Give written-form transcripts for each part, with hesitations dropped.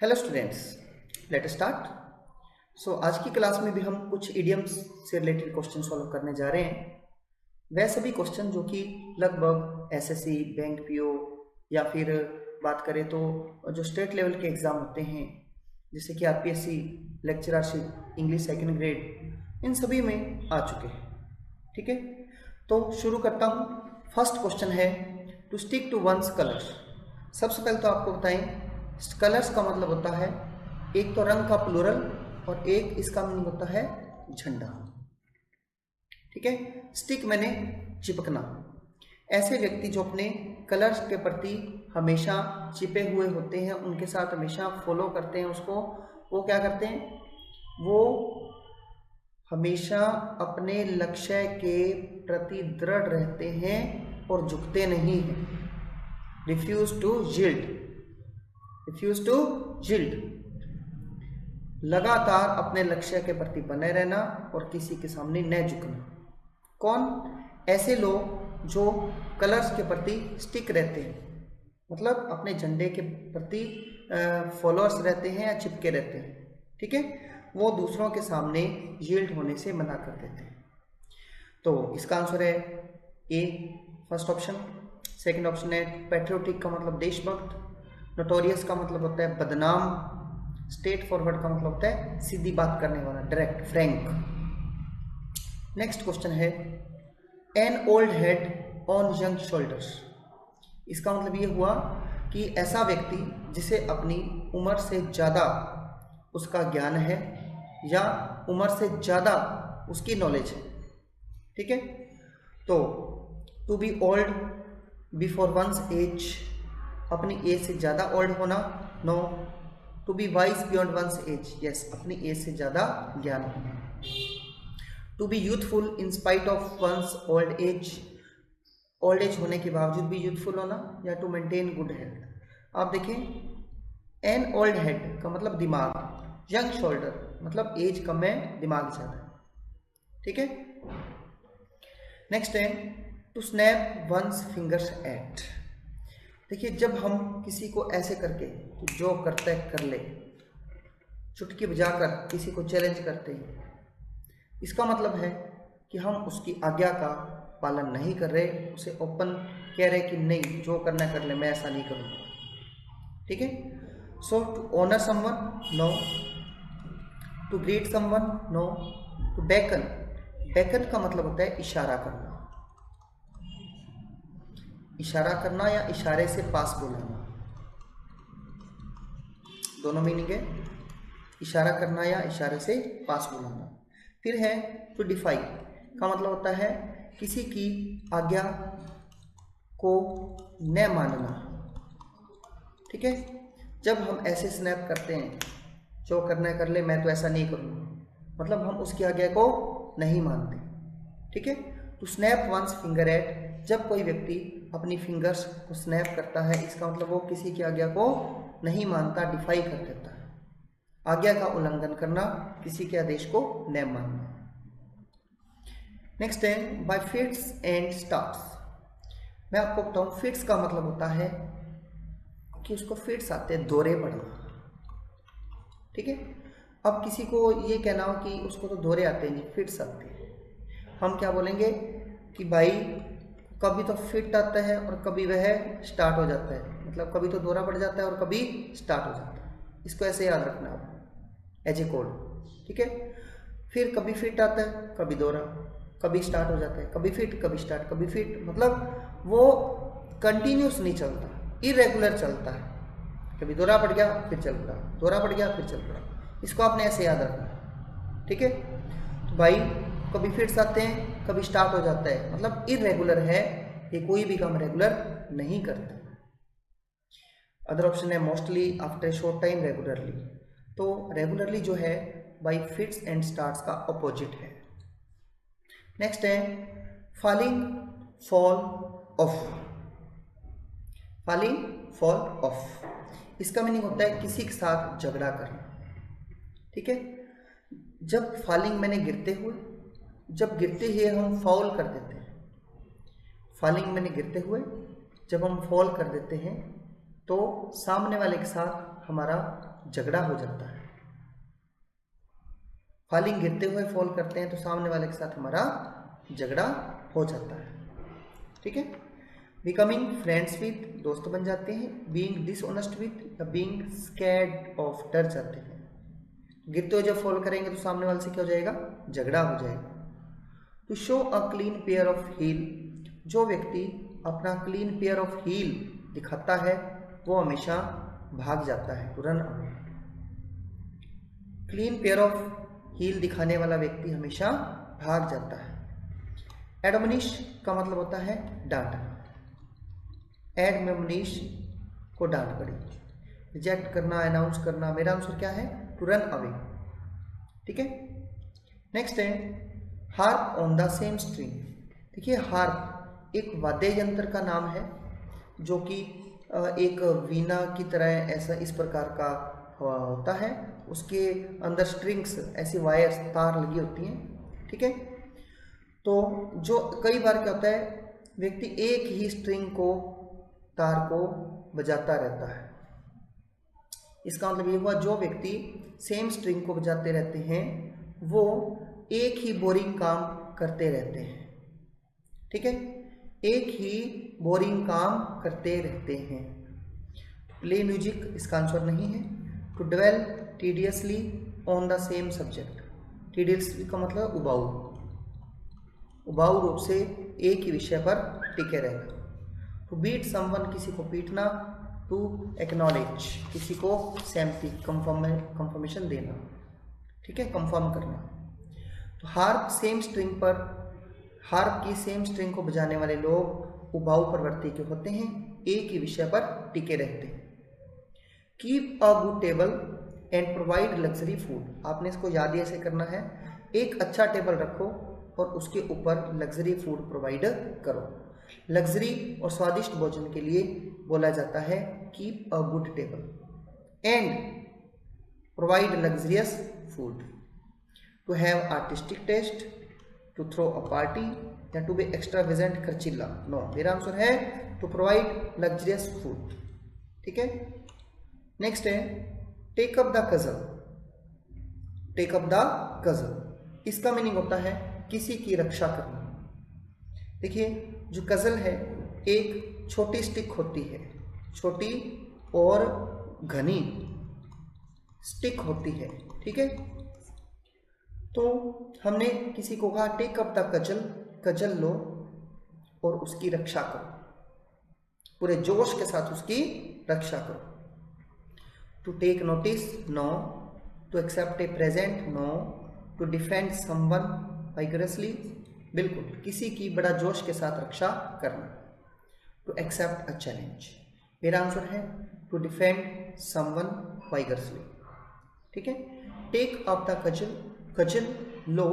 Hello students, let us start. आज की class में भी हम कुछ इडियम्स से रिलेटेड क्वेश्चन सॉल्व करने जा रहे हैं। वह सभी क्वेश्चन जो कि लगभग एसएससी, बैंक पीओ या फिर बात करें तो जो स्टेट लेवल के एग्ज़ाम होते हैं जैसे कि RPSC, lectureship, English second grade, इन सभी में आ चुके हैं। ठीक है, तो शुरू करता हूँ। फर्स्ट क्वेश्चन है to stick to one's colours. सबसे पहले तो आपको बताएं, कलर्स का मतलब होता है एक तो रंग का प्लूरल और एक इसका मीनिंग होता है झंडा। ठीक है, स्टिक मैंने चिपकना। ऐसे व्यक्ति जो अपने कलर्स के प्रति हमेशा चिपे हुए होते हैं, उनके साथ हमेशा फॉलो करते हैं उसको, वो क्या करते हैं, वो हमेशा अपने लक्ष्य के प्रति दृढ़ रहते हैं और झुकते नहीं हैं। Refuse to yield, refuse to yield, लगातार अपने लक्ष्य के प्रति बने रहना और किसी के सामने न झुकना। कौन? ऐसे लोग जो कलर्स के प्रति स्टिक रहते हैं, मतलब अपने झंडे के प्रति फॉलोअर्स रहते हैं या चिपके रहते हैं। ठीक है, वो दूसरों के सामने यील्ड होने से मना कर देते हैं। तो इसका आंसर है ए, फर्स्ट ऑप्शन। सेकंड ऑप्शन है पैट्रियोटिक का मतलब देशभक्त, नोटोरियस का मतलब होता है बदनाम, स्ट्रेट फॉरवर्ड का मतलब होता है सीधी बात करने वाला, डायरेक्ट, फ्रैंक। नेक्स्ट क्वेश्चन है an old head on young shoulders. इसका मतलब ये हुआ कि ऐसा व्यक्ति जिसे अपनी उम्र से ज़्यादा उसका ज्ञान है या उम्र से ज़्यादा उसकी नॉलेज है। ठीक है, तो to be old before one's age, अपनी एज से ज़्यादा ओल्ड होना, no. To be wise beyond one's age, yes, अपनी एज से ज़्यादा ज्ञान होना। To be youthful in spite of one's old age, old age होने के बावजूद भी यूथफुल होना, या टू मेंटेन गुड हेल्थ। आप देखें, एन ओल्ड हेड का मतलब दिमाग, यंग शोल्डर मतलब एज कम है, दिमाग ज़्यादा है। ठीक है, नेक्स्ट है to snap one's fingers at. देखिए, जब हम किसी को ऐसे करके जो करता है कर ले, चुटकी बजाकर किसी को चैलेंज करते हैं, इसका मतलब है कि हम उसकी आज्ञा का पालन नहीं कर रहे, उसे ओपन कह रहे कि नहीं, जो करना है कर ले, मैं ऐसा नहीं करूँगा। ठीक है, so to honour someone, no. To greet someone, no. To beckon, beckon का मतलब होता है इशारा करना, इशारा करना या इशारे से पास बुलाना, दोनों मीनिंग है, इशारा करना या इशारे से पास बुलाना। फिर है टू डिफाई का मतलब होता है किसी की आज्ञा को न मानना। ठीक है, जब हम ऐसे स्नैप करते हैं, जो करना है कर ले, मैं तो ऐसा नहीं करूँगा, मतलब हम उसकी आज्ञा को नहीं मानते। ठीक है, to snap one's finger at, जब कोई व्यक्ति अपनी फिंगर्स को स्नैप करता है, इसका मतलब वो किसी की आज्ञा को नहीं मानता, डिफाई कर देता है। आज्ञा का उल्लंघन करना, किसी के आदेश को न मानना। नेक्स्ट है बाय फिट्स एंड स्टार्ट्स। मैं आपको बताऊं, फिट्स का मतलब होता है कि उसको फिट्स आते हैं, दौरे पड़ना। ठीक है, अब किसी को ये कहना हो कि उसको तो दौरे आते नहीं, फिट्स आते हैं, हम क्या बोलेंगे कि भाई कभी तो फिट आता है और कभी वह स्टार्ट हो जाता है, मतलब कभी तो दौरा पड़ जाता है और कभी स्टार्ट हो जाता है। इसको ऐसे याद रखना आप, एज ए कोड। ठीक है, फिर कभी फिट आता है, कभी दौरा, कभी स्टार्ट हो जाता है, कभी फिट, कभी स्टार्ट, कभी फिट, मतलब वो कंटिन्यूस नहीं चलता, इरेगुलर चलता है। कभी दौरा पड़ गया फिर चल पड़ा, दौरा पड़ गया फिर चल पड़ा, इसको आपने ऐसे याद रखना। ठीक है, तो भाई कभी फिट्स आते हैं, कभी स्टार्ट हो जाता है, मतलब इरेगुलर है, ये कोई भी काम रेगुलर नहीं करता। अदर ऑप्शन है mostly, after short time, regularly. तो रेगुलरली जो है बाई फिट्स एंड स्टार्ट्स का अपोजिट है। नेक्स्ट है falling, fall of, falling, fall of, इसका मीनिंग होता है किसी के साथ झगड़ा करना। ठीक है, जब फॉलिंग मैंने गिरते हुए, जब गिरते ही हम फॉल कर देते हैं, फॉलिंग मैंने गिरते हुए जब हम फॉल कर देते हैं, तो सामने वाले के साथ हमारा झगड़ा हो जाता है। फॉलिंग, गिरते हुए फॉल करते हैं तो सामने वाले के साथ हमारा झगड़ा हो जाता है। ठीक है। बिकमिंग फ्रेंड्स विद, दोस्त बन जाते हैं। बीइंग डिसऑनेस्ट विद या बीइंग स्कैर्ड ऑफ, डर जाते हैं। गिरते हुए जब फॉल करेंगे तो सामने वाले से क्या हो जाएगा, झगड़ा हो जाएगा। To show a clean pair of heel, जो व्यक्ति अपना क्लीन पेयर ऑफ हील दिखाता है वो हमेशा भाग जाता है, to run away. Clean pair of heel दिखाने वाला व्यक्ति हमेशा भाग जाता है। एडमोनिश का मतलब होता है डांटना। एडमोनिश को डांट पड़ी। रिजेक्ट करना, अनाउंस करना। मेरा आंसर क्या है, टू रन अवे। ठीक है। नेक्स्ट है harp on the same string. देखिए हार्प एक वाद्य यंत्र का नाम है जो कि एक वीणा की तरह ऐसा इस प्रकार का होता है। उसके अंदर स्ट्रिंग्स, ऐसी वायर्स, तार लगी होती हैं। ठीक है। तो जो कई बार क्या होता है, व्यक्ति एक ही स्ट्रिंग को, तार को बजाता रहता है। इसका मतलब ये हुआ जो व्यक्ति सेम स्ट्रिंग को बजाते रहते हैं वो एक ही बोरिंग काम करते रहते हैं। ठीक है। एक ही बोरिंग काम करते रहते हैं। प्ले म्यूजिक इसका आंसर नहीं है। To dwell tediously on the same subject. Tediously का मतलब उबाऊ, उबाऊ रूप से एक ही विषय पर टिके रहना। टू बीट समवन, किसी को पीटना। टू एक्नॉलेज, किसी को सहमति, कंफर्मेशन देना। ठीक है, कंफर्म करना। तो हार्प सेम स्ट्रिंग पर, हार्प की सेम स्ट्रिंग को बजाने वाले लोग उबाऊ प्रवृत्ति के होते हैं, एक ही विषय पर टिके रहते हैं। Keep a good table and provide luxury food. आपने इसको याद ही ऐसे करना है, एक अच्छा टेबल रखो और उसके ऊपर लग्जरी फूड प्रोवाइड करो। लग्जरी और स्वादिष्ट भोजन के लिए बोला जाता है keep a good table and provide luxurious food. To have artistic taste, to throw a party या टू बी एक्स्ट्रावेगेंट खर्चीला। नो, मेरा आंसर है टू प्रोवाइड लग्जरियस फूड। ठीक है। नेक्स्ट है take up the gazelle. Take up the gazelle, इसका meaning होता है किसी की रक्षा करना। देखिए जो गजल है एक छोटी स्टिक होती है, छोटी और घनी स्टिक होती है। ठीक है। तो हमने किसी को कहा टेक अप द गजल, गजल लो और उसकी रक्षा करो, पूरे जोश के साथ उसकी रक्षा करो। To take notice, no. To accept a present, no. To defend someone vigorously, बिल्कुल, किसी की बड़ा जोश के साथ रक्षा करना। टू एक्सेप्ट अ चैलेंज, मेरा आंसर है टू डिफेंड समवन वाइगरसली। ठीक है। टेक अप द गजल, गजल लो।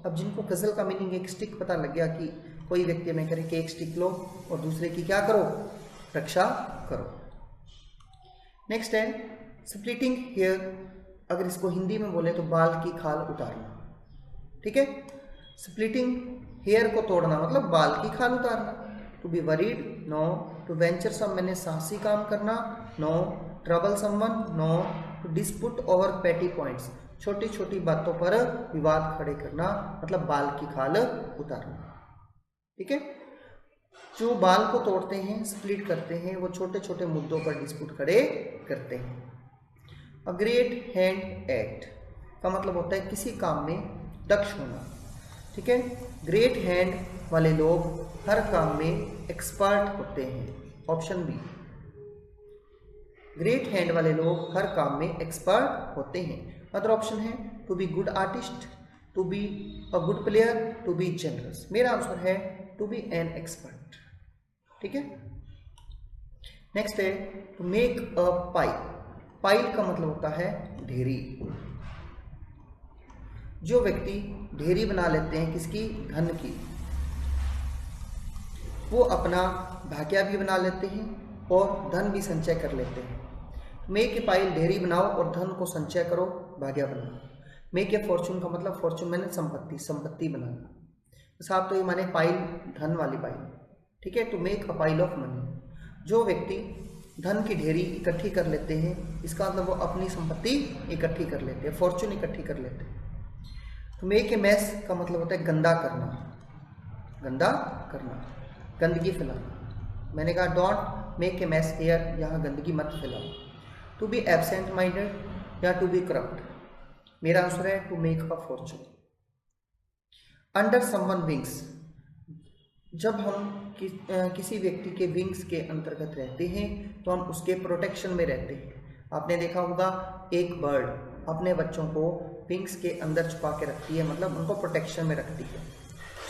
अब जिनको गजल का मीनिंग एक स्टिक पता लग गया कि कोई व्यक्ति में करे कि एक स्टिक लो और दूसरे की क्या करो, रक्षा करो। नेक्स्ट है स्प्लिटिंग हेयर। अगर इसको हिंदी में बोले तो बाल की खाल उतारना। ठीक है। स्प्लिटिंग हेयर को तोड़ना मतलब बाल की खाल उतारना। To be worried, no. To venture some, मैंने साहसी काम करना, no. Trouble someone, no. To dispute over petty points, छोटी छोटी बातों पर विवाद खड़े करना, मतलब बाल की खाल उतारना। ठीक है। जो बाल को तोड़ते हैं, स्प्लिट करते हैं, वो छोटे छोटे मुद्दों पर डिस्प्यूट खड़े करते हैं। अ ग्रेट हैंड एक्ट का मतलब होता है किसी काम में दक्ष होना। ठीक है। ग्रेट हैंड वाले लोग हर काम में एक्सपर्ट होते हैं, ऑप्शन बी। ग्रेट हैंड वाले लोग हर काम में एक्सपर्ट होते हैं। अदर ऑप्शन है to be good artist, to be a good player, to be generous. मेरा आंसर है टू बी एन एक्सपर्ट। ठीक है। नेक्स्ट है to make a pile. Pile का मतलब होता है ढेरी। जो व्यक्ति ढेरी बना लेते हैं किसकी, धन की, वो अपना भाग्य भी बना लेते हैं और धन भी संचय कर लेते हैं। मेक ए पाइल, ढेरी बनाओ और धन को संचय करो, भाग्य बनाओ। मेक ए फॉर्चून का मतलब फॉर्चून मैंने संपत्ति, संपत्ति बनाना। बस आप तो ये माने पाइल, धन वाली पाइल। ठीक है। To make a pile of money, जो व्यक्ति धन की ढेरी इकट्ठी कर लेते हैं, इसका मतलब वो अपनी संपत्ति इकट्ठी कर लेते हैं, फॉर्चून इकट्ठी कर लेते हैं। तो मेक ए मैस का मतलब होता है गंदा करना, गंदा करना, गंदगी फैलाना। मैंने कहा don't make a mess here, यहाँ गंदगी मत फैलाओ। टू बी एब्सेंट माइंडेड या टू बी करप्ट, मेरा आंसर है to make a fortune. Under someone wings, जब हम किसी व्यक्ति के विंग्स के अंतर्गत रहते हैं तो हम उसके प्रोटेक्शन में रहते हैं। आपने देखा होगा एक बर्ड अपने बच्चों को विंग्स के अंदर छुपा के रखती है, मतलब उनको प्रोटेक्शन में रखती है।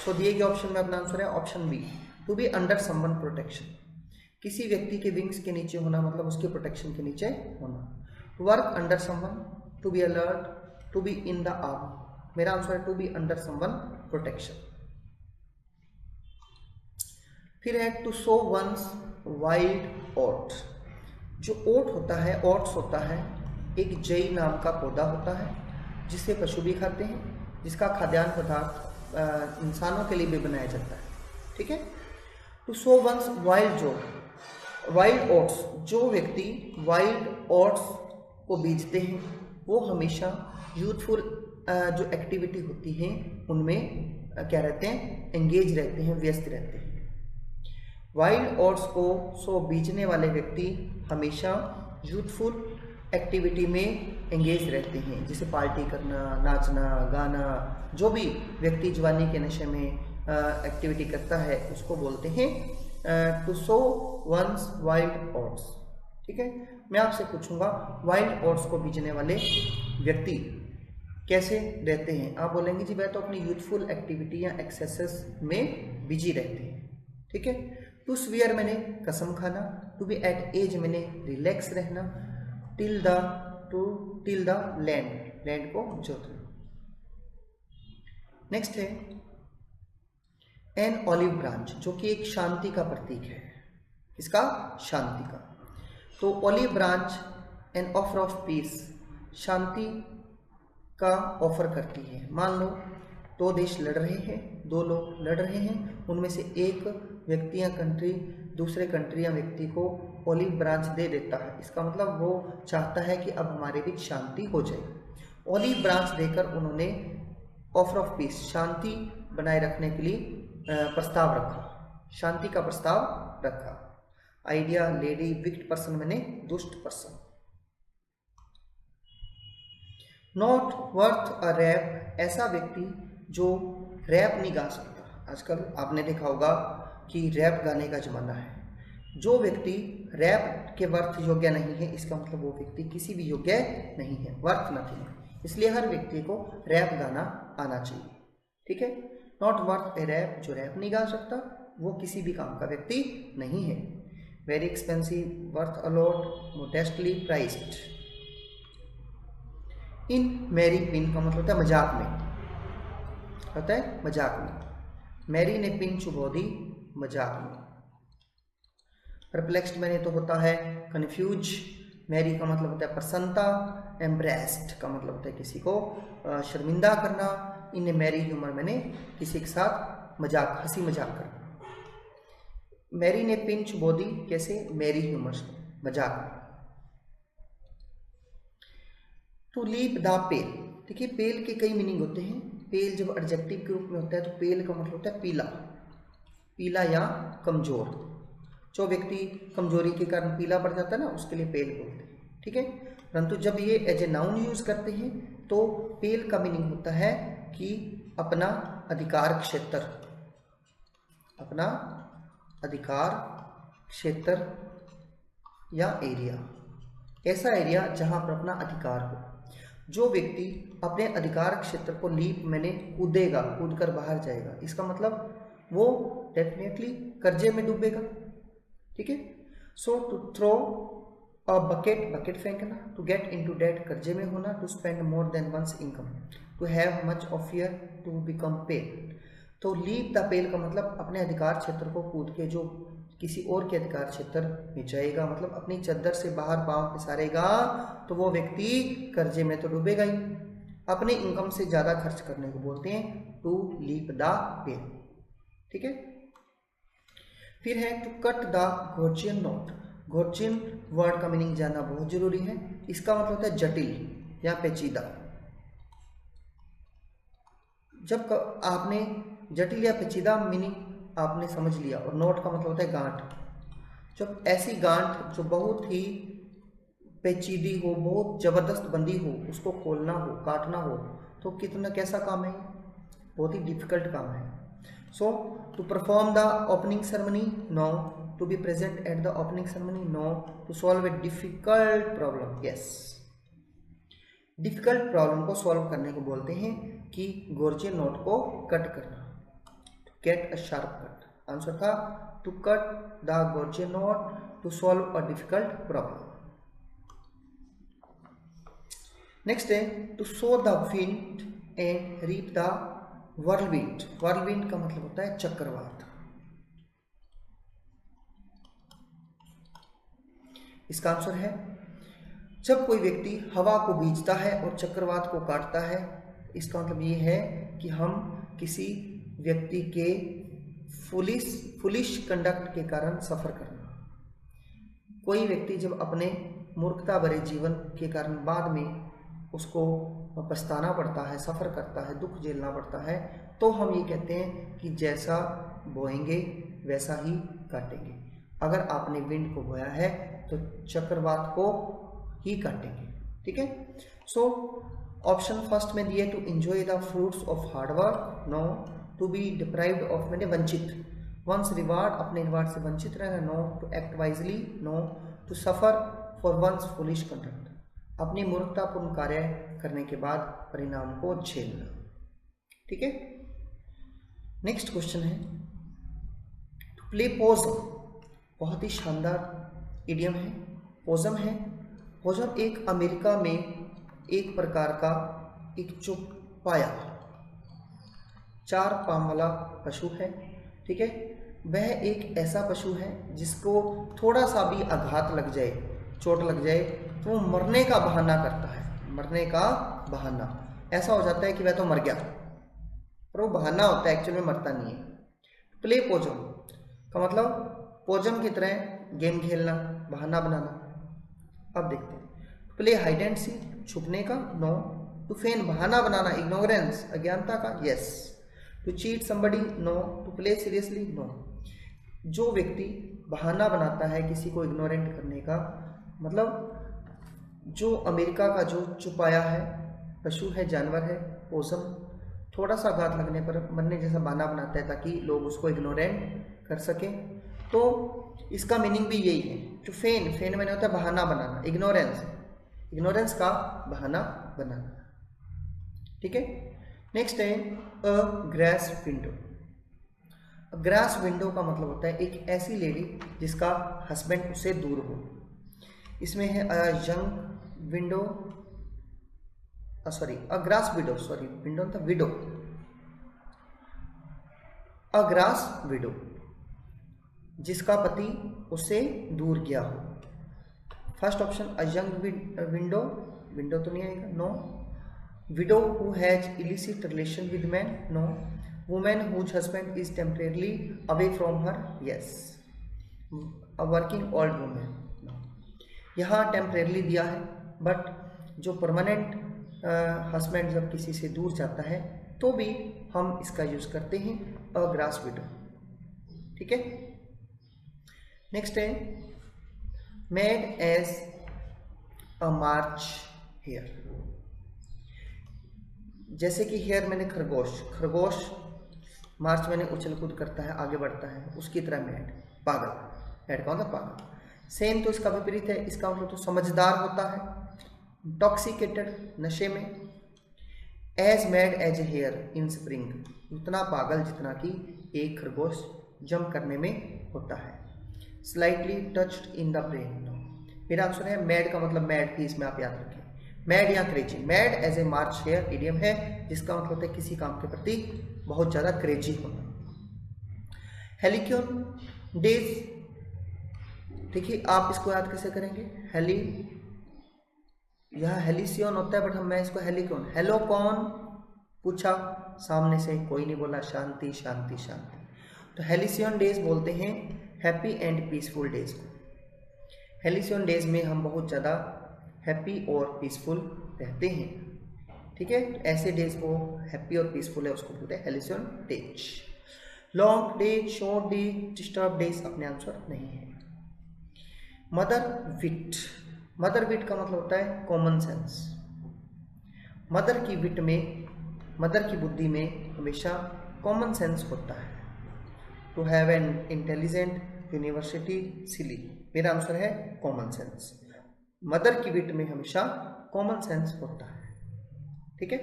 सो दिए गए ऑप्शन में अपना आंसर है option B, to be under someone protection. किसी व्यक्ति के विंग्स के नीचे होना मतलब उसके प्रोटेक्शन के नीचे होना। Work under someone, to be alert, to be in the arm, मेरा आंसर है to be under someone protection. फिर है to sow one's wild oat. जो ओट होता है, ओट्स होता है, एक जई नाम का पौधा होता है जिसे पशु भी खाते हैं, जिसका खाद्यान्न पदार्थ इंसानों के लिए भी बनाया जाता है। ठीक है, to sow one's wild oats, जो व्यक्ति वाइल्ड ओट्स को बीजते हैं वो हमेशा यूथफुल जो एक्टिविटी होती हैं उनमें क्या रहते हैं, एंगेज रहते हैं, व्यस्त रहते हैं। वाइल्ड ओट्स को बीजने वाले व्यक्ति हमेशा यूथफुल एक्टिविटी में एंगेज रहते हैं, जैसे पार्टी करना, नाचना, गाना, जो भी व्यक्ति जवानी के नशे में एक्टिविटी करता है उसको बोलते हैं to sow one's wild oats. ठीक है, मैं आपसे पूछूंगा वाइल्ड ओट्स को बीजने वाले व्यक्ति कैसे रहते हैं। आप बोलेंगे जी मैं तो अपनी यूथफुल एक्टिविटी या एक्सरसाइज में बिजी रहते हैं। ठीक है, टू स्वीयर मैंने कसम खाना, टू बी एट एज मैंने रिलैक्स रहना, टिल द लैंड को जोतना। नेक्स्ट है एन ऑलिव ब्रांच, जो कि एक शांति का प्रतीक है। किसका? शांति का। तो olive branch an offer of peace, शांति का ऑफर करती है। मान लो दो देश लड़ रहे हैं, दो लोग लड़ रहे हैं, उनमें से एक व्यक्ति या कंट्री दूसरे कंट्री या व्यक्ति को ऑलिव ब्रांच दे देता है, इसका मतलब वो चाहता है कि अब हमारे बीच शांति हो जाए। ऑलिव ब्रांच देकर उन्होंने ऑफर ऑफ पीस, शांति बनाए रखने के लिए प्रस्ताव रखा, शांति का प्रस्ताव रखा। आइडिया लेडी, विक्ट पर्सन मैंने दुष्ट person. Not worth a rap, ऐसा व्यक्ति जो रैप नहीं गा सकता। आजकल आपने देखा होगा कि रैप गाने का जमाना है। जो व्यक्ति रैप के वर्थ योग्य नहीं है, इसका मतलब वो व्यक्ति किसी भी योग्य नहीं है, वर्थ नथिंग। इसलिए हर व्यक्ति को रैप गाना आना चाहिए। ठीक है, नॉट वर्थ ए रैप, जो रैप नहीं गा सकता वो किसी भी काम का व्यक्ति नहीं है। Very expensive, worth a lot, modestly priced. इन मैरी पिन का मतलब होता है मजाक में, होता है मजाक में। मैरी ने पिन चुभो दी, मजाक में। परप्लेक्स्ड मैंने तो होता है कन्फ्यूज, मैरी का मतलब होता है प्रसन्नता, एम्ब्रेस्ड का मतलब होता है किसी को शर्मिंदा करना। इन मैरी ह्यूमर मैंने किसी के साथ मजाक, हंसी मजाक करना। मैरी ने पिन चुभो दी, कैसे? मैरी ह्यूमर, मजाक में। टू लीप द पेल, देखिए पेल के कई मीनिंग होते हैं। पेल जब एडजेक्टिव के रूप में होता है तो पेल का मतलब होता है पीला, पीला या कमजोर। जो व्यक्ति कमजोरी के कारण पीला पड़ जाता है ना, उसके लिए पेल बोलते हैं। ठीक है, परंतु जब ये एज ए नाउन यूज करते हैं तो पेल का मीनिंग होता है कि अपना अधिकार क्षेत्र, अपना अधिकार क्षेत्र या एरिया, ऐसा एरिया जहां पर अपना अधिकार हो। जो व्यक्ति अपने अधिकार क्षेत्र को लीप मैंने कूदेगा, कूद कर बाहर जाएगा, इसका मतलब वो डेफिनेटली कर्जे में डूबेगा। ठीक है, so to throw a bucket, bucket फेंकना। टू गेट इनटू डेट, कर्जे में होना। To spend more than one's income. To have much of year, to become pale. तो लीप द पेल का मतलब अपने अधिकार क्षेत्र को कूद के जो किसी और के अधिकार क्षेत्र में जाएगा, मतलब अपनी चद्दर से बाहर पांव पसारेगा, तो वो व्यक्ति कर्जे में तो डूबेगा ही। अपने इनकम से ज्यादा खर्च करने को बोलते हैं टू लीप द पेल। ठीक है, फिर है to cut the Gordian knot. Gordian word का मीनिंग जानना बहुत जरूरी है। इसका मतलब होता है जटिल या पेचीदा। जब आपने जटिल या पेचीदा मीनिंग आपने समझ लिया, और नोट का मतलब होता है गांठ। जब ऐसी गांठ जो बहुत ही पेचीदी हो, बहुत जबरदस्त बंदी हो, उसको खोलना हो, काटना हो, तो कितना कैसा काम है, बहुत ही डिफिकल्ट काम है। So to perform the opening ceremony, no. To be present at the opening ceremony, no. To solve a difficult problem, yes. Difficult problem को सॉल्व करने को बोलते हैं कि गोर्जियन नोट को कट करना, get a sharp cut. Answer था to cut the Gordian knot to solve a difficult problem. Next है to sow the wind and reap the whirlwind. Whirlwind का मतलब होता है चक्रवात। इसका आंसर है जब कोई व्यक्ति हवा को बीजता है और चक्रवात को काटता है, इसका मतलब ये है कि हम किसी व्यक्ति के फुलिश कंडक्ट के कारण सफर करना। कोई व्यक्ति जब अपने मूर्खता भरे जीवन के कारण बाद में उसको पछताना पड़ता है, सफ़र करता है, दुख झेलना पड़ता है, तो हम ये कहते हैं कि जैसा बोएंगे वैसा ही काटेंगे। अगर आपने विंड को बोया है तो चक्रवात को ही काटेंगे, ठीक है। सो ऑप्शन फर्स्ट में दिए to enjoy the fruits of hard work, no. To be deprived of मैंने वंचित, वंस रिवार्ड, अपने रिवार्ड से वंचित रहना, no. To act wisely, no. To suffer for one's foolish conduct, अपनी मूर्खतापूर्ण कार्य करने के बाद परिणाम को झेलना, ठीक है। नेक्स्ट क्वेश्चन है टू प्ले पोज़म। बहुत ही शानदार इडियम है, पोज़म है। पोज़म एक अमेरिका में एक प्रकार का एक चौपाया 4 पाँव वाला पशु है, ठीक है। वह एक ऐसा पशु है जिसको थोड़ा सा भी आघात लग जाए, चोट लग जाए, तो वो मरने का बहाना करता है। मरने का बहाना, ऐसा हो जाता है कि वह तो मर गया, पर वो बहाना होता है, एक्चुअल में मरता नहीं है। प्ले पोज़म का मतलब पोज़म की तरह गेम खेलना, बहाना बनाना। अब देखते हैं प्ले हाइड एंड सीक, छुपने का, नो। टू फेन, बहाना बनाना, इग्नोरेंस, अज्ञानता का, yes. To cheat somebody, no. To play seriously, no. जो व्यक्ति बहाना बनाता है किसी को इग्नोरेंट करने का, मतलब जो अमेरिका का जो छुपाया है पशु है, जानवर है, पोज़म, थोड़ा सा आघात लगने पर मरने जैसा बहाना बनाता है ताकि लोग उसको इग्नोरेंट कर सकें, तो इसका मीनिंग भी यही है। टू फेन, फेन मैंने होता है बहाना बनाना, इग्नोरेंस, इग्नोरेंस का बहाना बनाना, ठीक है। नेक्स्ट है अ ग्रास विंडो। ग्रास विंडो का मतलब होता है एक ऐसी लेडी जिसका हस्बैंड उससे दूर हो। इसमें है a young window, sorry a grass widow, sorry window था विडो, अ ग्रास विडो जिसका पति उससे दूर गया हो। First option a young window, window तो नहीं आएगा, no. Widow who has illicit relation with man, no. Women whose husband is temporarily away from her, yes. A working old women, यहाँ टेम्परेरली दिया है, बट जो परमानेंट हस्बैंड जब किसी से दूर जाता है तो भी हम इसका यूज़ करते हैं अ ग्रास विडो, ठीक है। नेक्स्ट है mad as a March hare. जैसे कि हेयर मैंने खरगोश, खरगोश मार्च मैंने उछल कूद करता है, आगे बढ़ता है, उसकी तरह मेड, पागल, मेड कौन था, पागल। सेम तो इसका विपरीत है, इसका मतलब तो समझदार होता है, इंटॉक्सिकेटेड, नशे में। As mad as a hare in spring, उतना पागल जितना कि एक खरगोश जंप करने में होता है। Slightly touched in the brain, मेरा आंसर है मैड का मतलब मैड ही, इसमें आप याद रखें, मैड या crazy. Mad as a March hare idiom है जिसका मतलब होता है किसी काम के प्रति बहुत ज़्यादा क्रेजी होना। हेलिक्योन डेज, देखिए आप इसको याद कैसे करेंगे, हेली, यह हेलिसियन होता है, बट मैं इसको हेलिक्योन, हेलो कौन पूछा, सामने से कोई नहीं बोला, शांति शांति शांति, तो हेलिसियन डेज बोलते हैं हैप्पी एंड पीसफुल डेज को। हेलिसियन डेज में हम बहुत ज़्यादा हैप्पी और पीसफुल रहते हैं, ठीक है। ऐसे डेज को हैप्पी और पीसफुल है उसको बोलते हैं halcyon days. Long day, short day, disturb days अपने आंसर नहीं है। मदर विट, मदर विट का मतलब होता है कॉमन सेंस। मदर की विट में, मदर की बुद्धि में हमेशा कॉमन सेंस होता है। To have an intelligent university silly, मेरा आंसर है कॉमन सेंस। मदर की विट में हमेशा कॉमन सेंस होता है, ठीक है।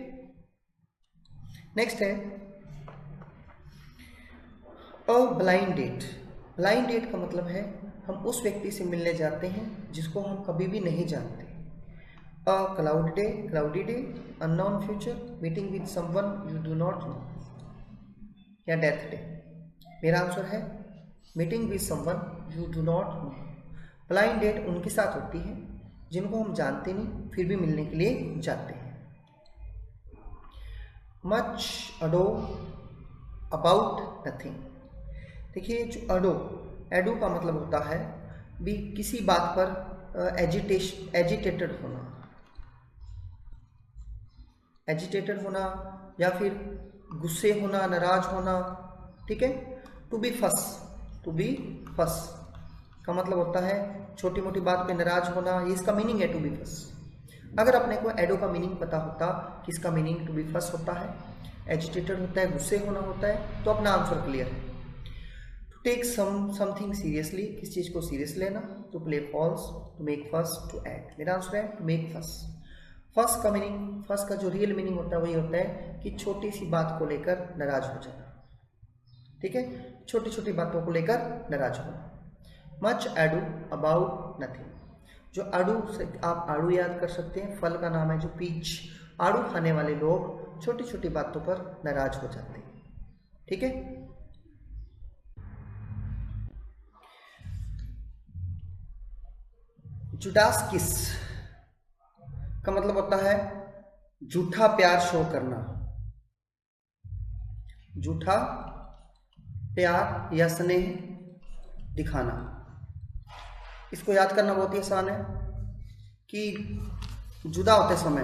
नेक्स्ट है a blind date. Blind date का मतलब है हम उस व्यक्ति से मिलने जाते हैं जिसको हम कभी भी नहीं जानते। A cloudy day, unknown future, meeting with someone you do not know, या डेथ डे। मेरा आंसर है meeting with someone you do not know. Blind date उनके साथ होती है जिनको हम जानते नहीं फिर भी मिलने के लिए जाते हैं। Much ado about nothing. देखिए जो एडो का मतलब होता है भी किसी बात पर एजिटेटेड होना, एजिटेटेड होना या फिर गुस्से होना, नाराज होना, ठीक है। टू बी फस का मतलब होता है छोटी मोटी बात पे नाराज होना, ये इसका मीनिंग है टू बी फस। अगर अपने को एडो का मीनिंग पता होता कि इसका मीनिंग टू बी फस होता है, एजिटेटेड होता है, गुस्से होना होता है, तो अपना आंसर क्लियर है। टू टेक समथिंग सीरियसली, किस चीज़ को सीरियस लेना। To play false, to make fuss, to act. मेरा आंसर है टू मेक फस। फस का मीनिंग, फस का जो रियल मीनिंग होता है वही होता है कि छोटी सी बात को लेकर नाराज हो जाना, ठीक है। छोटी छोटी बातों को लेकर नाराज होना। Much edu about nothing. जो आड़ू से आप आड़ू याद कर सकते हैं, फल का नाम है जो पीच। आड़ू खाने वाले लोग छोटी छोटी बातों पर नाराज हो जाते हैं, ठीक है। जुडास किस का मतलब होता है झूठा प्यार शो करना, झूठा प्यार या स्नेह दिखाना। इसको याद करना बहुत ही आसान है कि जुदा होते समय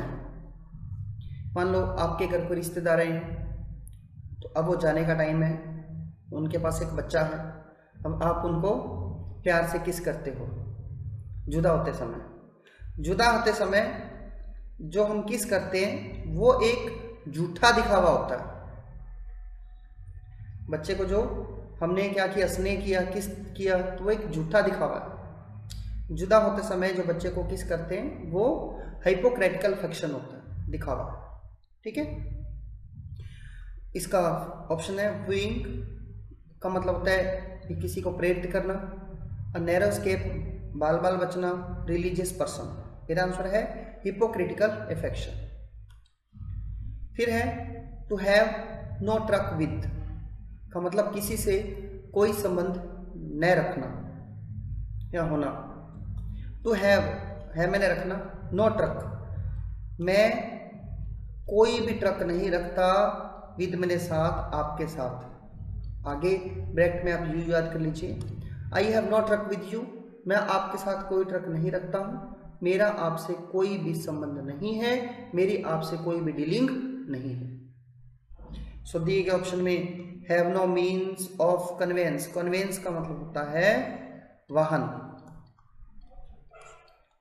मान लो आपके घर पर रिश्तेदार हैं, तो अब वो जाने का टाइम है, उनके पास एक बच्चा है, अब आप उनको प्यार से किस करते हो जुदा होते समय। जुदा होते समय जो हम किस करते हैं वो एक झूठा दिखावा होता है। बच्चे को जो हमने क्या किया, स्नेह किया, किस किया, तो वो एक झूठा दिखावा है। जुदा होते समय जो बच्चे को किस करते हैं वो हाइपोक्रेटिकल फैक्शन होता है, दिखावा, ठीक है। इसका ऑप्शन है व्यूइंग का मतलब होता है कि किसी को प्रेरित करना। अ नैरो स्केप, बाल बाल बचना, रिलीजियस पर्सन। मेरा आंसर है हिपोक्रिटिकल अफेक्शन। फिर है to have no truck with का मतलब किसी से कोई संबंध न रखना या होना। टू हैव है मैंने रखना, नो ट्रक मैं कोई भी ट्रक नहीं रखता, विद मैंने साथ, आपके साथ। आगे ब्रैकेट में आप यू याद कर लीजिए। I have no truck with you, मैं आपके साथ कोई ट्रक नहीं रखता हूँ, मेरा आपसे कोई भी संबंध नहीं है, मेरी आपसे कोई भी डीलिंग नहीं है। सो दिए गए ऑप्शन में have no means of conveyance, conveyance का मतलब होता है वाहन,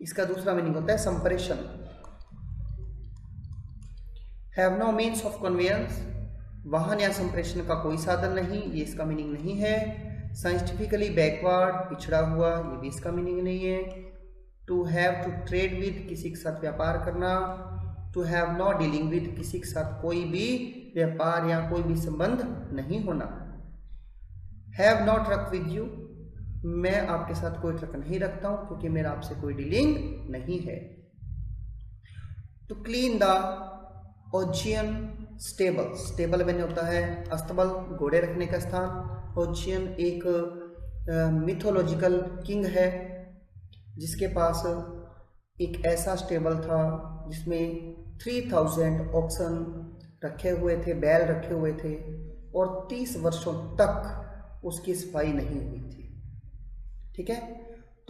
इसका दूसरा मीनिंग होता है संप्रेषण। Have no means of conveyance, वाहन या संप्रेषण का कोई साधन नहीं, ये इसका मीनिंग नहीं है। साइंटिफिकली बैकवर्ड, पिछड़ा हुआ, ये भी इसका मीनिंग नहीं है। To have to trade with, किसी के साथ व्यापार करना। To have no dealing with, किसी के साथ कोई भी व्यापार या कोई भी संबंध नहीं होना। Have no truck with you, मैं आपके साथ कोई ट्रक नहीं रखता हूं क्योंकि मेरा आपसे कोई डीलिंग नहीं है। To clean the Augean stable, stable मैंने होता है अस्तबल, घोड़े रखने का स्थान। ओजियन एक मिथोलॉजिकल किंग है जिसके पास एक ऐसा स्टेबल था जिसमें 3000 ऑक्सन रखे हुए थे, बैल रखे हुए थे, और 30 वर्षों तक उसकी सफाई नहीं हुई थी, ठीक है।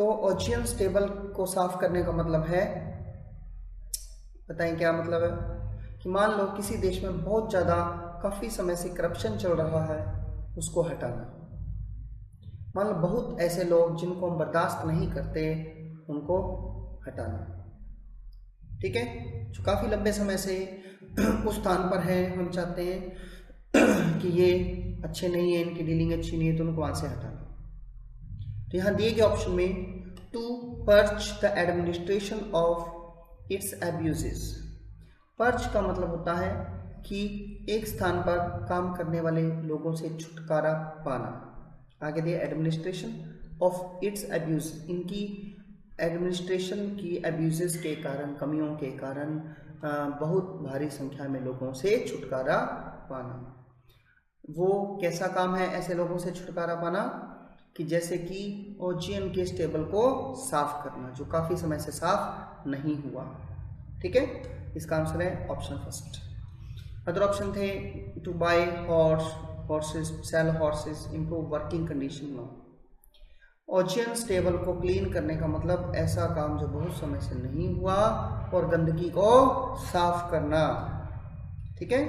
तो ऑजियंस टेबल को साफ करने का मतलब है, बताएं क्या मतलब है, कि मान लो किसी देश में बहुत ज़्यादा काफ़ी समय से करप्शन चल रहा है, उसको हटाना। मान लो बहुत ऐसे लोग जिनको हम बर्दाश्त नहीं करते, उनको हटाना। ठीक है, जो काफ़ी लंबे समय से उस स्थान पर है, हम चाहते हैं कि ये अच्छे नहीं है, इनकी डीलिंग अच्छी नहीं है, तो उनको वहाँ से हटाना। तो यहाँ दिए गए ऑप्शन में to purge the administration of its abuses. Purge का मतलब होता है कि एक स्थान पर काम करने वाले लोगों से छुटकारा पाना। आगे दिए एडमिनिस्ट्रेशन ऑफ इट्स एब्यूज, इनकी एडमिनिस्ट्रेशन की एब्यूजेस के कारण, कमियों के कारण बहुत भारी संख्या में लोगों से छुटकारा पाना। वो कैसा काम है ऐसे लोगों से छुटकारा पाना, कि जैसे कि ओजियन के टेबल को साफ करना, जो काफ़ी समय से साफ नहीं हुआ। ठीक है, इसका आंसर है ऑप्शन फर्स्ट। अदर ऑप्शन थे to buy horses, sell horses, improve working condition. No, Augean table को क्लीन करने का मतलब ऐसा काम जो बहुत समय से नहीं हुआ और गंदगी को साफ करना। ठीक है,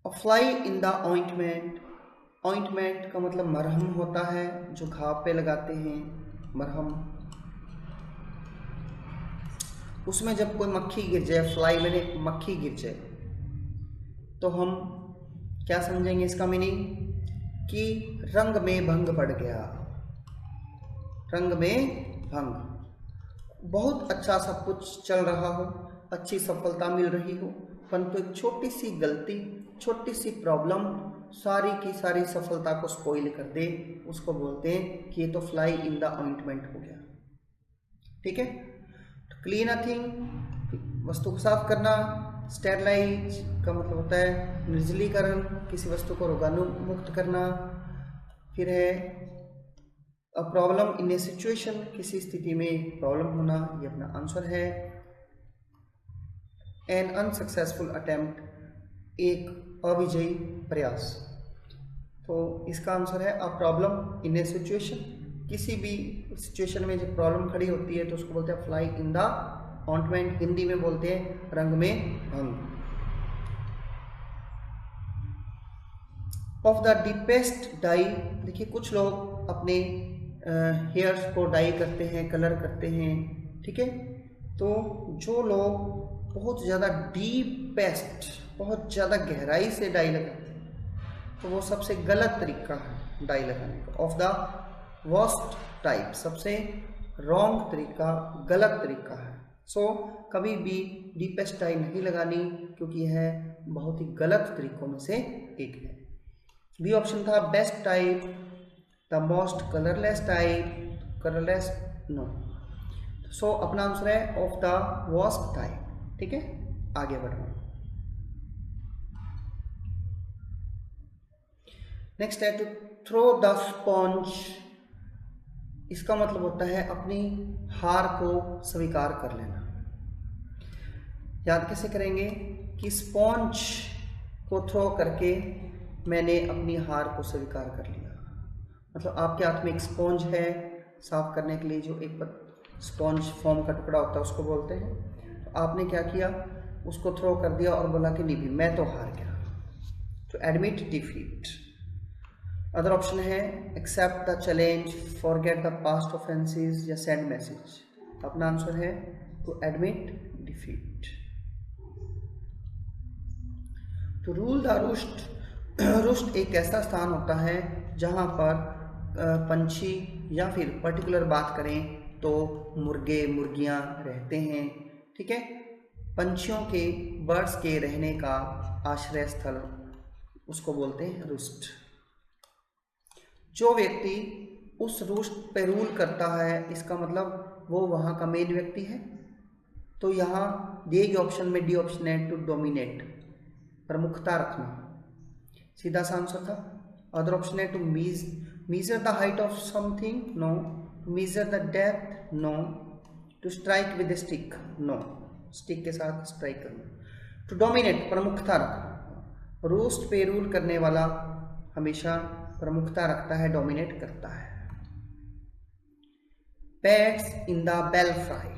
अ fly in the ointment, ointment का मतलब मरहम होता है, जो घाव पे लगाते हैं, मरहम। उसमें जब कोई मक्खी गिर जाए, फ्लाई में मक्खी गिर जाए, तो हम क्या समझेंगे इसका मीनिंग, कि रंग में भंग पड़ गया, रंग में भंग। बहुत अच्छा सब कुछ चल रहा हो, अच्छी सफलता मिल रही हो, परंतु एक छोटी सी गलती, छोटी सी प्रॉब्लम सारी की सारी सफलता को स्पॉइल कर दे, उसको बोलते हैं कि ये तो फ्लाई इन द ऑइंटमेंट हो गया। ठीक है, क्लीन अ थिंग, वस्तु को साफ करना। स्टेरलाइज का मतलब होता है निर्जलीकरण, किसी वस्तु को रोगाणु मुक्त करना। फिर है a problem in A situation, किसी स्थिति में प्रॉब्लम होना, ये अपना आंसर है। एन अनसक्सेसफुल अटेम्प्ट, एक अविजयी प्रयास। तो इसका आंसर है a problem in A situation. किसी भी सिचुएशन में जब प्रॉब्लम खड़ी होती है तो उसको बोलते हैं fly in the ointment, Hindi में बोलते हैं रंग में भंग। ऑफ द डीपेस्ट डाई, देखिए कुछ लोग अपने हेयर्स को डाई करते हैं, कलर करते हैं। ठीक है, तो जो लोग बहुत ज़्यादा डीपेस्ट, बहुत ज़्यादा गहराई से डाई लगाते हैं, तो वो सबसे गलत तरीका है डाई लगाने का। ऑफ द वर्स्ट टाइप, सबसे रॉन्ग तरीका, गलत तरीका है। सो कभी भी डीपेस्ट डाई नहीं लगानी, क्योंकि यह बहुत ही गलत तरीकों में से एक है। बी ऑप्शन था best type, the most colourless type, colourless no. So अपना आंसर है ऑफ द वर्स्ट टाइप। ठीक है, आगे बढ़ो। नेक्स्ट है टू थ्रो द स्पॉन्ज, इसका मतलब होता है अपनी हार को स्वीकार कर लेना। याद कैसे करेंगे, कि स्पॉन्ज को थ्रो करके मैंने अपनी हार को स्वीकार कर लिया। मतलब आपके हाथ में एक स्पॉन्ज है, साफ करने के लिए जो एक स्पॉन्ज फॉर्म का टुकड़ा होता है उसको बोलते हैं। तो आपने क्या किया, उसको थ्रो कर दिया और बोला कि नहीं भी मैं तो हार गया। तो एडमिट डिफीट। अदर ऑप्शन है accept the challenge, forget the past offences या सेंड मैसेज। अपना आंसर है to admit defeat. To rule the roost, roost एक ऐसा स्थान होता है जहाँ पर पंछी, या फिर पर्टिकुलर बात करें तो मुर्गे मुर्गियाँ रहते हैं। ठीक है, पंछियों के, बर्ड्स के रहने का आश्रय स्थल, उसको बोलते हैं रूस्ट। जो व्यक्ति उस रूस्ट पे रूल करता है, इसका मतलब वो वहाँ का मेन व्यक्ति है। तो यहाँ दिए गए ऑप्शन में डी ऑप्शन है टू डोमिनेट, प्रमुखता रखना, सीधा सा आंसर था। अदर ऑप्शन है to measure the height of something, no. To measure the depth, no. To strike with a stick, no. Stick के साथ स्ट्राइक करना। टू डोमिनेट, प्रमुखता रखना। रूस्ट पे रूल करने वाला हमेशा प्रमुखता रखता है, डोमिनेट करता है। Bats in the belfry.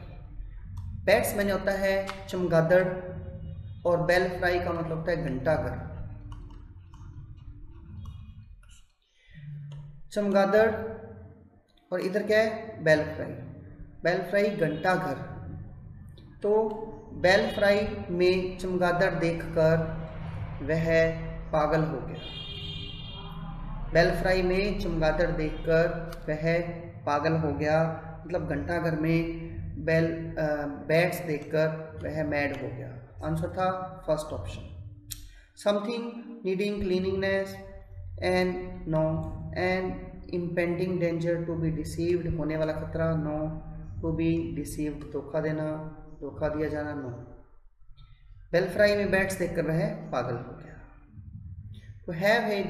Bats होता है चमगादड़ और बेलफ्राई का मतलब होता है घंटाघर। चमगादड़ और इधर क्या है, बेलफ्राई। बेलफ्राई घंटाघर। तो बेलफ्राई में चमगादड़ देखकर वह पागल हो गया। बेलफ्राई में चमगादड़ देखकर वह पागल हो गया, मतलब घंटाघर में बैट्स देखकर वह मैड हो गया। आंसर था first option. Something needing cleaningness and no, and impending danger to be deceived, होने वाला खतरा नो, टू बी डिसीव्ड धोखा देना, धोखा दिया जाना नो। बेलफ्राई में बैट्स देखकर वह पागल हो गया। तो हैव ए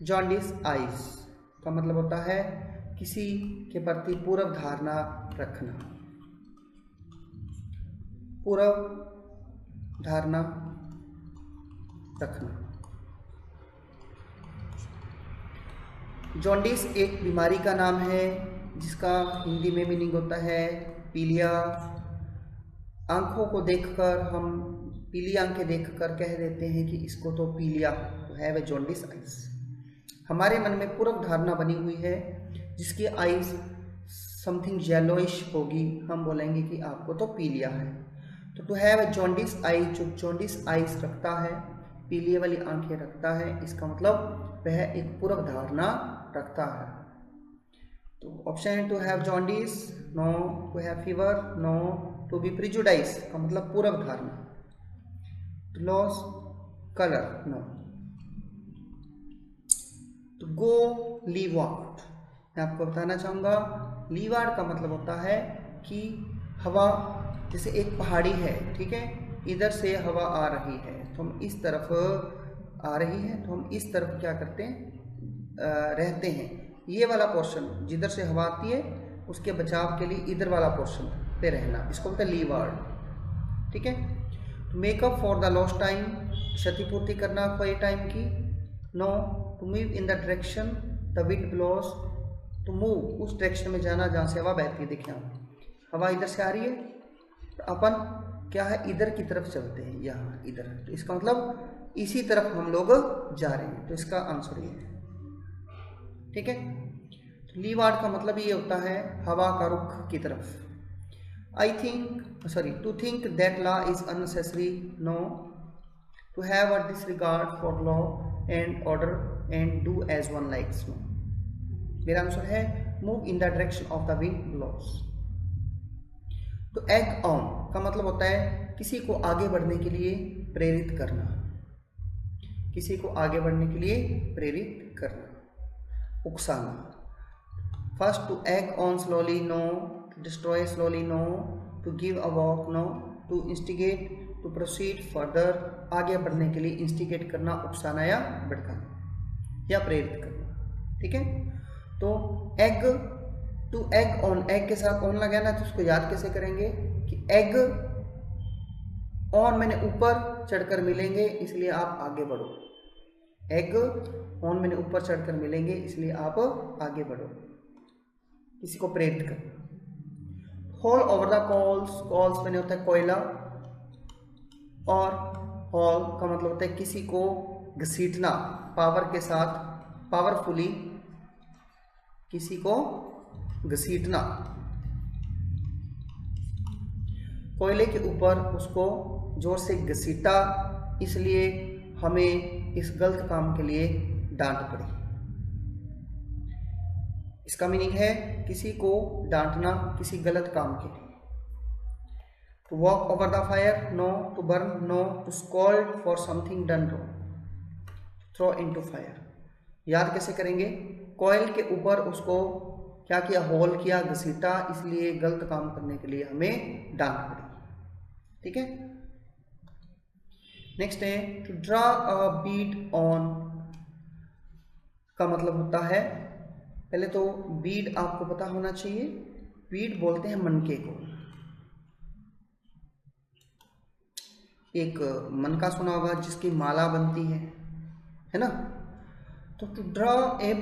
जॉन्डिस आइज का मतलब होता है किसी के प्रति पूर्व धारणा रखना, पूर्व धारणा रखना। जॉन्डिस एक बीमारी का नाम है जिसका हिंदी में मीनिंग होता है पीलिया। आंखों को देखकर हम पीली आंखें देखकर कह देते हैं कि इसको तो पीलिया, तो है वह जॉन्डिस आइज। हमारे मन में पूर्व धारणा बनी हुई है जिसकी आइज समथिंग येलोइश होगी, हम बोलेंगे कि आपको तो पीलिया है। तो टू हैव जॉन्डिस आइज, जो जॉन्डिस आइज रखता है, पीलिए वाली आंखें रखता है, इसका मतलब वह एक पूर्व धारणा रखता है। तो ऑप्शन है to have jaundice no, to have fever no, to be prejudice का मतलब पूर्व धारणा, टू लॉस कलर नो। तो गो लीवार्ड, मैं आपको बताना चाहूँगा लीवार्ड का मतलब होता है कि हवा, जैसे एक पहाड़ी है, ठीक है, इधर से हवा आ रही है तो हम इस तरफ आ रही है तो हम इस तरफ क्या करते हैं, रहते हैं। ये वाला पोर्शन जिधर से हवा आती है उसके बचाव के लिए इधर वाला पोर्शन पे रहना, इसको बोलते हैं लीवार्ड, ठीक है। तो make up for the lost time, क्षतिपूर्ति करना खोए टाइम की no, to move in the direction the wind blows, तो मूव उस डायरेक्शन में जाना जहाँ से हवा बहती है। देखिए हवा इधर से आ रही है तो अपन क्या है इधर की तरफ चलते हैं, यहाँ इधर, तो इसका मतलब इसी तरफ हम लोग जा रहे हैं, तो इसका आंसर ये है, ठीक है। तो लीवार्ड का मतलब ये होता है हवा का रुख की तरफ। I think sorry to think that law is unnecessary no, to have a disregard for law and order and do as one likes no. मेरा आंसर है move in the direction of the wind blows. तो egg on का मतलब होता है किसी को आगे बढ़ने के लिए प्रेरित करना, किसी को आगे बढ़ने के लिए प्रेरित करना, उकसाना। First to egg on slowly no, to destroy slowly no, to give a walk no, to instigate, to proceed further, आगे बढ़ने के लिए इंस्टिगेट करना, उकसाना या भड़काना या प्रेरित करना, ठीक है। तो egg, to egg on, egg के साथ ऑन लगाना, तो उसको याद कैसे करेंगे कि एग ऑन मैंने ऊपर चढ़कर मिलेंगे इसलिए आप आगे बढ़ो, एग ऑन मैंने ऊपर चढ़कर मिलेंगे इसलिए आप आगे बढ़ो, किसी को प्रेरित करना। Hall over the calls, calls मैंने होता है कोयला, और हॉल का मतलब होता है किसी को घसीटना, पावर के साथ, पावरफुली किसी को घसीटना, कोयले के ऊपर उसको जोर से घसीटा इसलिए हमें इस गलत काम के लिए डांट पड़ी। इसका मीनिंग है किसी को डांटना किसी गलत काम के लिए। To walk over the fire no, to burn no, to scold for something done wrong, throw into fire. याद कैसे करेंगे, कोयल के ऊपर उसको क्या किया, होल किया, घसीटा, इसलिए गलत काम करने के लिए हमें डांट पड़ी, ठीक है। नेक्स्ट है to draw a bead on का मतलब होता है, पहले तो बीड आपको पता होना चाहिए, बीड बोलते हैं मनके को। एक मनका सुना होगा जिसकी माला बनती है ना, तो to draw a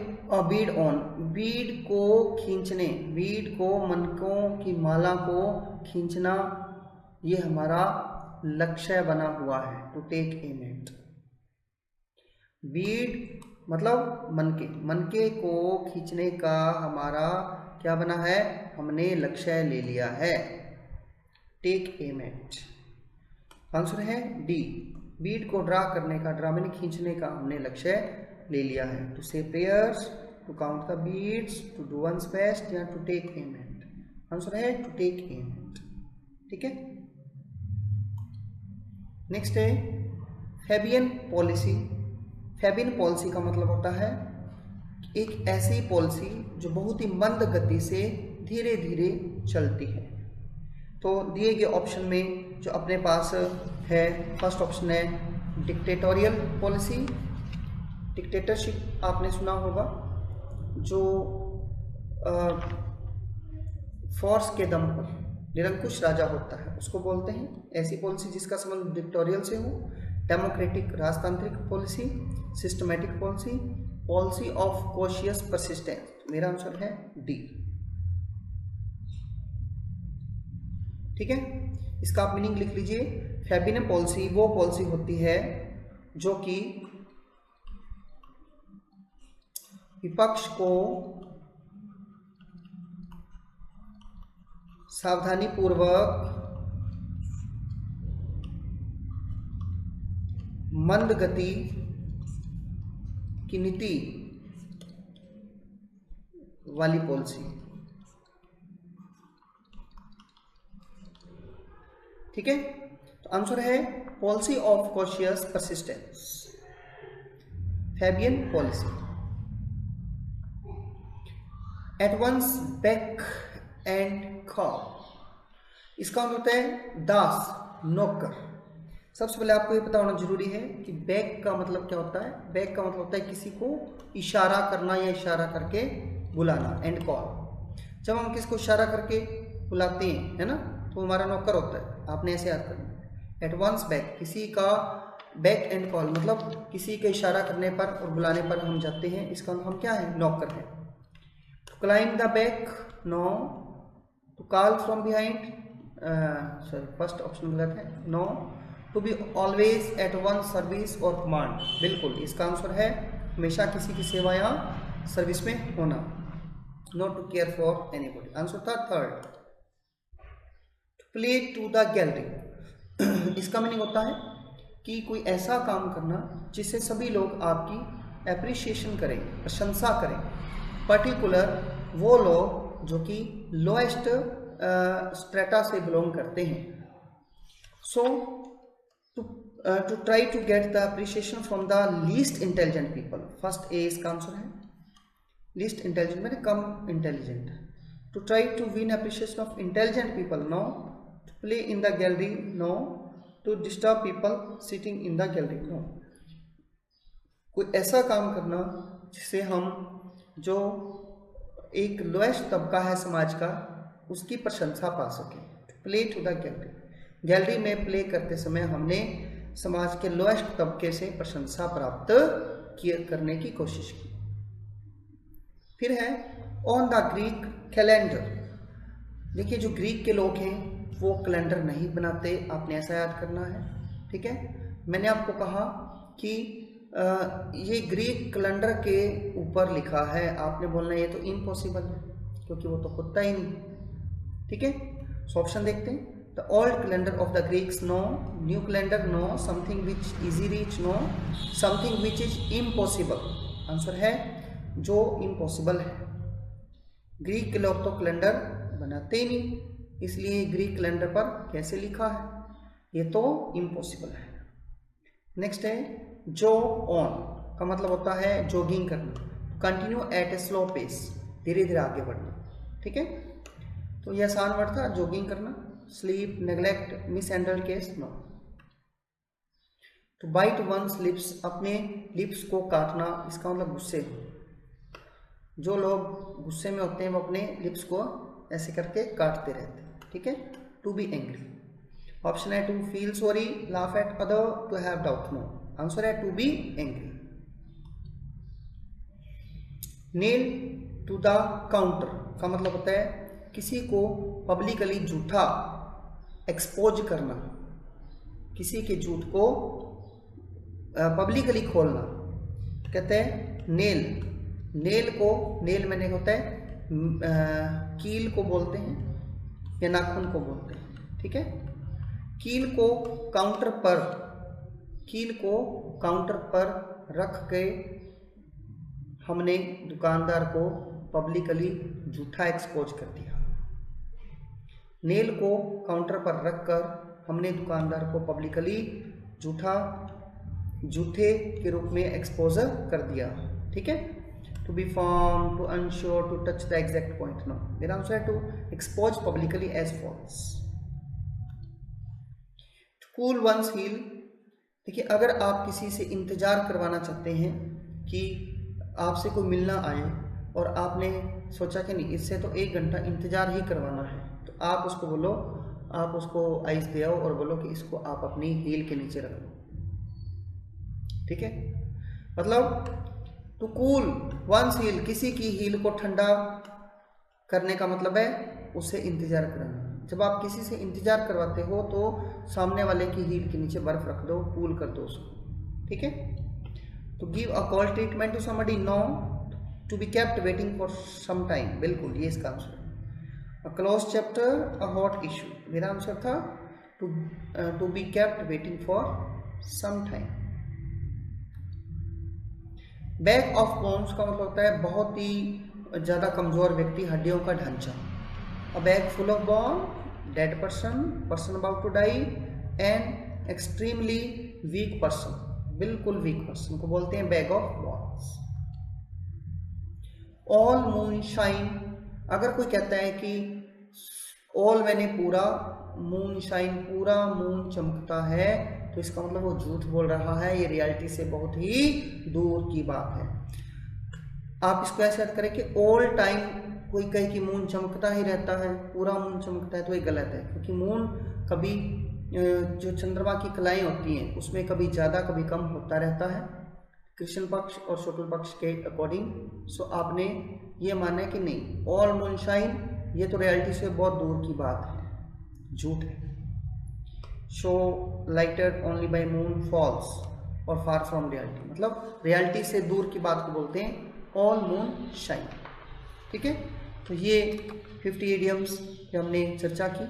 bead on, bead को खींचने, बीड को, मनकों की माला को खींचना, ये हमारा लक्ष्य बना हुआ है। To take aim at, bead मतलब मनके, मनके को खींचने का हमारा क्या बना है, हमने लक्ष्य ले लिया है। टेक एम एट, आंसर है डी, बीड को ड्रा करने का, ड्रा में खींचने का हमने लक्ष्य ले लिया है। To say prayers, to count the beads, to do one's best, या to take aim at, answer है टू टेक एम एट। ठीक है, नेक्स्ट है फैबियन पॉलिसी। फैबियन पॉलिसी का मतलब होता है एक ऐसी पॉलिसी जो बहुत ही मंद गति से धीरे धीरे चलती है। तो दिए गए ऑप्शन में जो अपने पास है, फर्स्ट ऑप्शन है डिक्टेटोरियल पॉलिसी। डिक्टेटरशिप आपने सुना होगा, जो फोर्स के दम पर निरंकुश राजा होता है उसको बोलते हैं ऐसी पॉलिसी जिसका संबंध डिक्टेटोरियल से हो। डेमोक्रेटिक राजतांत्रिक policy, systematic policy, policy of cautious persistence. मेरा आंसर है डी। ठीक है, इसका आप मीनिंग लिख लीजिए। फैबियन पॉलिसी वो पॉलिसी होती है जो कि विपक्ष को सावधानी पूर्वक मंद गति की नीति वाली पॉलिसी। ठीक है, तो आंसर है policy of cautious persistence, Fabian policy. At one's beck and call, इसका मतलब होता है दास, नौकर। सबसे पहले आपको ये पता होना जरूरी है कि बैक का मतलब क्या होता है। बैक का मतलब होता है किसी को इशारा करना या इशारा करके बुलाना। एंड कॉल, जब हम किसी को इशारा करके बुलाते हैं, है ना, तो हमारा नौकर होता है। आपने ऐसे याद करना। एट वंस बैक, किसी का बैक एंड कॉल मतलब किसी के इशारा करने पर और बुलाने पर हम जाते हैं, इसका हम क्या है, नौकर है। To climb the back, no. To call from behind, sorry first option गलत है, no. To be always at one service और कमांड, बिल्कुल इसका आंसर है हमेशा किसी की सेवा या सर्विस में होना। Not to care for anybody, answer था third. To play to the gallery, इसका मीनिंग होता है कि कोई ऐसा काम करना जिससे सभी लोग आपकी एप्रिसिएशन करें, प्रशंसा करें। पर्टिकुलर वो लोग जो कि लोएस्ट स्ट्रेटा से बिलोंग करते हैं। So to try to get the appreciation from the least intelligent people, first A इसका आंसर है। लीस्ट इंटेलिजेंट मैंने कम intelligent. To try to win appreciation of intelligent people, no. To play in the gallery, no. To disturb people sitting in the gallery, no. कोई ऐसा काम करना जिससे हम जो एक लोएस्ट तबका है समाज का उसकी प्रशंसा पा सकें। Play to the gallery, gallery में प्ले करते समय हमने समाज के लोएस्ट तबके से प्रशंसा प्राप्त करने की कोशिश की। फिर है ऑन द ग्रीक कैलेंडर। देखिए जो ग्रीक के लोग हैं वो कैलेंडर नहीं बनाते, आपने ऐसा याद करना है। ठीक है, मैंने आपको कहा कि ये ग्रीक कैलेंडर के ऊपर लिखा है, आपने बोलना ये तो इम्पॉसिबल है क्योंकि वो तो होता ही नहीं। ठीक है, सो ऑप्शन देखते हैं। The old calendar of the Greeks, no. New calendar, no. Something which easy reach, no. Something which is impossible, answer है जो इम्पॉसिबल है। ग्रीक के लोग तो कैलेंडर बनाते ही नहीं, इसलिए ग्रीक कैलेंडर पर कैसे लिखा है, ये तो इम्पॉसिबल है। नेक्स्ट है जॉग ऑन का मतलब होता है जॉगिंग करना। Continue at a slow pace, धीरे धीरे आगे बढ़ना। ठीक है, तो ये आसान वर्ड था जॉगिंग करना। Sleep, neglect, mishandle case, no. To bite one's lips, अपने लिप्स को काटना, इसका मतलब गुस्से। जो लोग गुस्से में होते हैं वो अपने लिप्स को ऐसे करके काटते रहते हैं। ठीक है, टू बी एंग्री, ऑप्शन है to feel sorry, laugh at other, to have doubt, no. Answer है to be angry. Nail to the counter का मतलब होता है किसी को पब्लिकली झूठा एक्सपोज करना, किसी के झूठ को पब्लिकली खोलना। कहते हैं नेल, नेल को, नेल मैंने होता है कील को बोलते हैं या नाखून को बोलते हैं, ठीक है। कील को काउंटर पर, कील को काउंटर पर रख के हमने दुकानदार को पब्लिकली झूठा एक्सपोज कर दिया। नेल को काउंटर पर रखकर हमने दुकानदार को पब्लिकली झूठे के रूप में एक्सपोजर कर दिया, ठीक है। To be form, to unsure, to touch the exact point. No, मेरा आंसर है to expose publicly as false. To cool one's heel, देखिए अगर आप किसी से इंतजार करवाना चाहते हैं कि आपसे कोई मिलना आए और आपने सोचा कि नहीं इससे तो 1 घंटा इंतजार ही करवाना है, तो आप उसको बोलो, आप उसको आइस दे आओ और बोलो कि इसको आप अपनी हील के नीचे रख लो, ठीक है। मतलब टू कूल वंस हील, किसी की हील को ठंडा करने का मतलब है उससे इंतजार करना। जब आप किसी से इंतजार करवाते हो तो सामने वाले की हील के नीचे बर्फ रख दो, कूल कर दो उसको, ठीक है। तो give a cold treatment to somebody, no. To be kept waiting for some time, बिल्कुल ये इसका आंसर है। A close chapter, a hot issue, मेरा आंसर था to be kept waiting for some time. Bag of bones का मतलब होता है बहुत ही ज़्यादा कमज़ोर व्यक्ति, हड्डियों का ढांचा। A bag full of bone, dead person, person about to die, and extremely weak person, बिल्कुल वीक पर्सन को बोलते हैं bag of bones. All moonshine, अगर कोई कहता है कि ऑल मैंने पूरा, मून शाइन पूरा मून चमकता है, तो इसका मतलब वो झूठ बोल रहा है, ये रियलिटी से बहुत ही दूर की बात है। आप इसको ऐसे याद करें कि ऑल टाइम कोई कहे कि मून चमकता ही रहता है, पूरा मून चमकता है, तो ये गलत है, क्योंकि मून कभी जो चंद्रमा की कलाएं होती हैं उसमें कभी ज़्यादा कभी कम होता रहता है, कृष्ण पक्ष और शुक्ल पक्ष के अकॉर्डिंग। सो आपने ये माना है कि नहीं ऑल मून शाइन, ये तो रियलिटी से बहुत दूर की बात है, झूठ है। Show lighted only by moon false और फार फ्रॉम रियलिटी, मतलब रियलिटी से दूर की बात को बोलते हैं ऑल मून शाइन, ठीक है। तो ये 50 इडियम्स की हमने चर्चा की,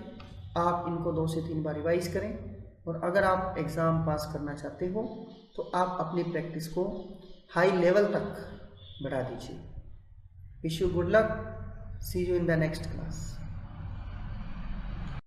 आप इनको 2 से 3 बार रिवाइज करें, और अगर आप एग्ज़ाम पास करना चाहते हो तो आप अपनी प्रैक्टिस को हाई लेवल तक बढ़ा दीजिए। Wish you good luck, see you in the next class.